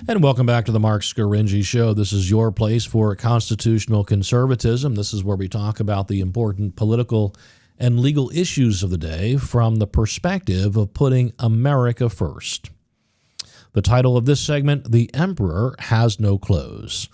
And welcome back to the Mark Scaringi Show. This is your place for constitutional conservatism. This is where we talk about the important political and legal issues of the day from the perspective of putting America first. The title of this segment, The Emperor Has No Clothes.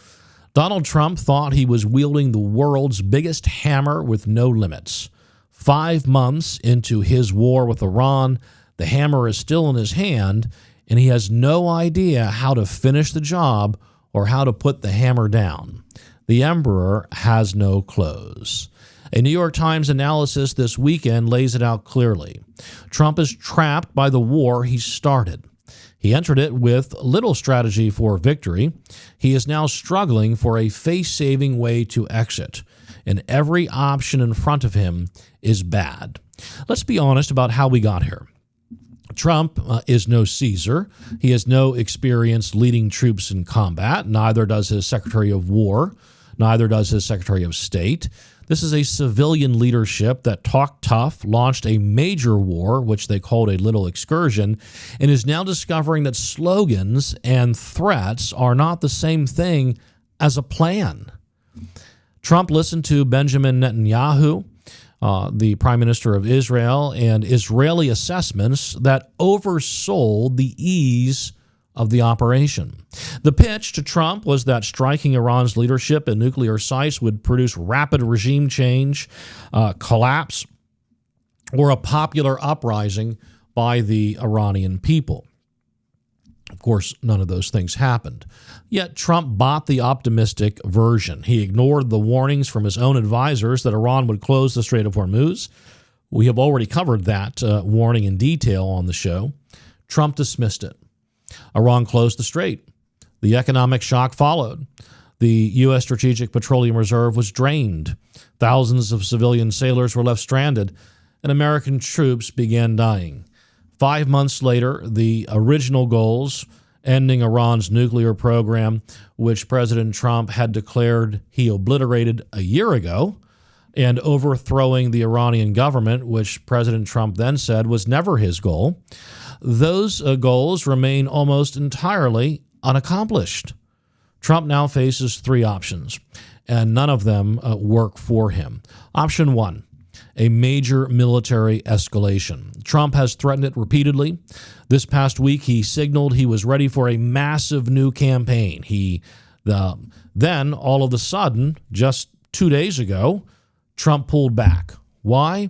Donald Trump thought he was wielding the world's biggest hammer with no limits. 5 months into his war with Iran, the hammer is still in his hand, and he has no idea how to finish the job or how to put the hammer down. The emperor has no clothes. A New York Times analysis this weekend lays it out clearly. Trump is trapped by the war he started. He entered it with little strategy for victory. He is now struggling for a face-saving way to exit, and every option in front of him is bad. Let's be honest about how we got here. Trump is no Caesar. He has no experience leading troops in combat. Neither does his Secretary of War. Neither does his Secretary of State. This is a civilian leadership that talked tough, launched a major war, which they called a little excursion, and is now discovering that slogans and threats are not the same thing as a plan. Trump listened to Benjamin Netanyahu, the Prime Minister of Israel, and Israeli assessments that oversold the ease of the operation. The pitch to Trump was that striking Iran's leadership and nuclear sites would produce rapid regime change, collapse, or a popular uprising by the Iranian people. Of course, none of those things happened. Yet Trump bought the optimistic version. He ignored the warnings from his own advisors that Iran would close the Strait of Hormuz. We have already covered that warning in detail on the show. Trump dismissed it. Iran closed the strait. The economic shock followed. The U.S. Strategic Petroleum Reserve was drained. Thousands of civilian sailors were left stranded, and American troops began dying. 5 months later, the original goals, ending Iran's nuclear program, which President Trump had declared he obliterated a year ago, and overthrowing the Iranian government, which President Trump then said was never his goal, those goals remain almost entirely unaccomplished. Trump now faces 3 options, and none of them work for him. Option 1. A major military escalation. Trump has threatened it repeatedly. This past week, he signaled he was ready for a massive new campaign. Then, all of a sudden, just 2 days ago, Trump pulled back. Why?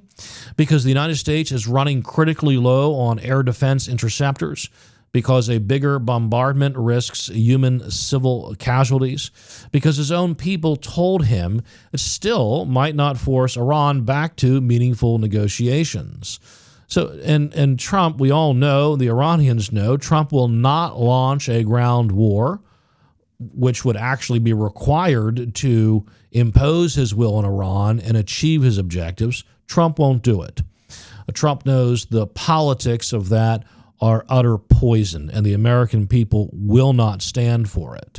Because the United States is running critically low on air defense interceptors, because a bigger bombardment risks human civil casualties, because his own people told him it still might not force Iran back to meaningful negotiations. So, and Trump, we all know, the Iranians know, Trump will not launch a ground war, which would actually be required to impose his will on Iran and achieve his objectives. Trump won't do it. Trump knows the politics of that are utter poison, and the American people will not stand for it.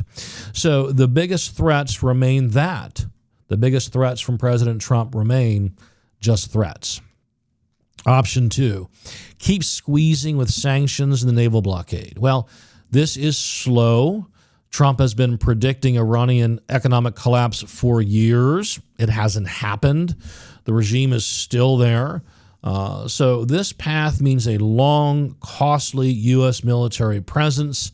So the biggest threats remain that. The biggest threats from President Trump remain just threats. Option 2, keep squeezing with sanctions and the naval blockade. Well, this is slow. Trump has been predicting Iranian economic collapse for years. It hasn't happened. The regime is still there. So this path means a long, costly U.S. military presence,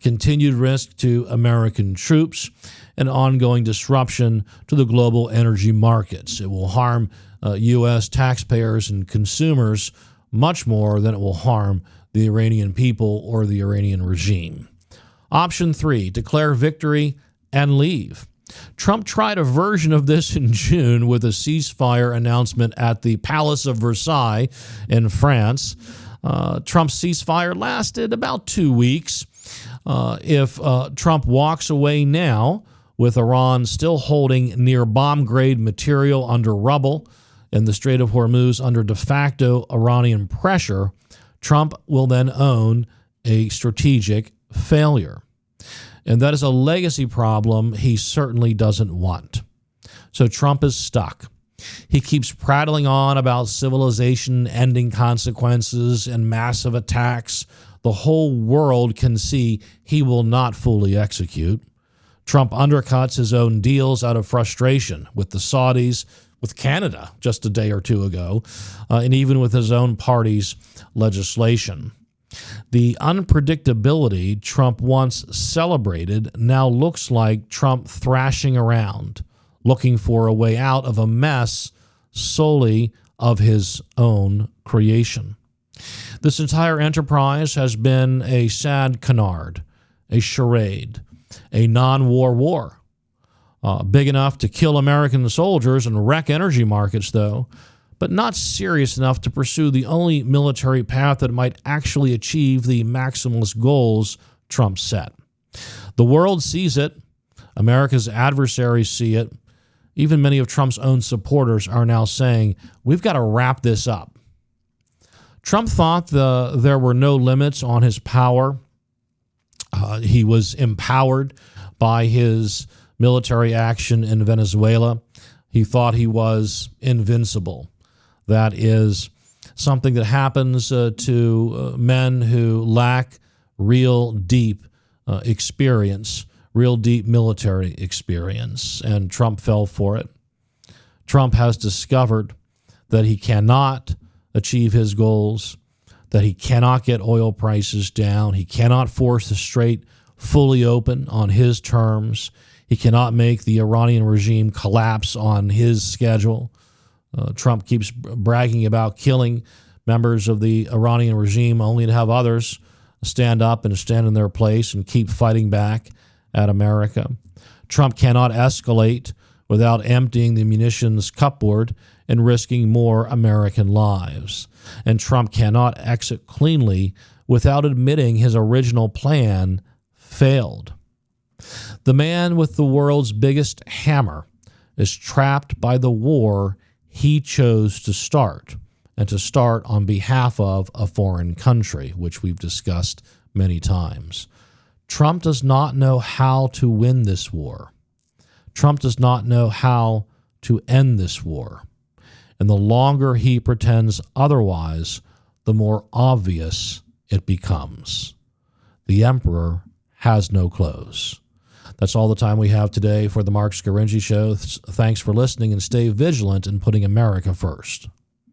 continued risk to American troops, and ongoing disruption to the global energy markets. It will harm U.S. taxpayers and consumers much more than it will harm the Iranian people or the Iranian regime. Option 3, declare victory and leave. Trump tried a version of this in June with a ceasefire announcement at the Palace of Versailles in France. Trump's ceasefire lasted about 2 weeks. If Trump walks away now, with Iran still holding near bomb-grade material under rubble and the Strait of Hormuz under de facto Iranian pressure, Trump will then own a strategic failure. And that is a legacy problem he certainly doesn't want. So Trump is stuck. He keeps prattling on about civilization-ending consequences and massive attacks, the whole world can see he will not fully execute. Trump undercuts his own deals out of frustration with the Saudis, with Canada just a day or two ago, and even with his own party's legislation. The unpredictability Trump once celebrated now looks like Trump thrashing around, looking for a way out of a mess solely of his own creation. This entire enterprise has been a sad canard, a charade, a non-war war. Big enough to kill American soldiers and wreck energy markets, though, but not serious enough to pursue the only military path that might actually achieve the maximalist goals Trump set. The world sees it. America's adversaries see it. Even many of Trump's own supporters are now saying, we've got to wrap this up. Trump thought there were no limits on his power. He was empowered by his military action in Venezuela. He thought he was invincible. That is something that happens to men who lack real deep experience, real deep military experience, and Trump fell for it. Trump has discovered that he cannot achieve his goals, that he cannot get oil prices down, he cannot force the Strait fully open on his terms, he cannot make the Iranian regime collapse on his schedule. Trump keeps bragging about killing members of the Iranian regime only to have others stand up and stand in their place and keep fighting back at America. Trump cannot escalate without emptying the munitions cupboard and risking more American lives. And Trump cannot exit cleanly without admitting his original plan failed. The man with the world's biggest hammer is trapped by the war he chose to start, and to start on behalf of a foreign country, which we've discussed many times. Trump does not know how to win this war. Trump does not know how to end this war. And the longer he pretends otherwise, the more obvious it becomes. The emperor has no clothes. That's all the time we have today for the Mark Scaringi Show. Thanks for listening, and stay vigilant in putting America first.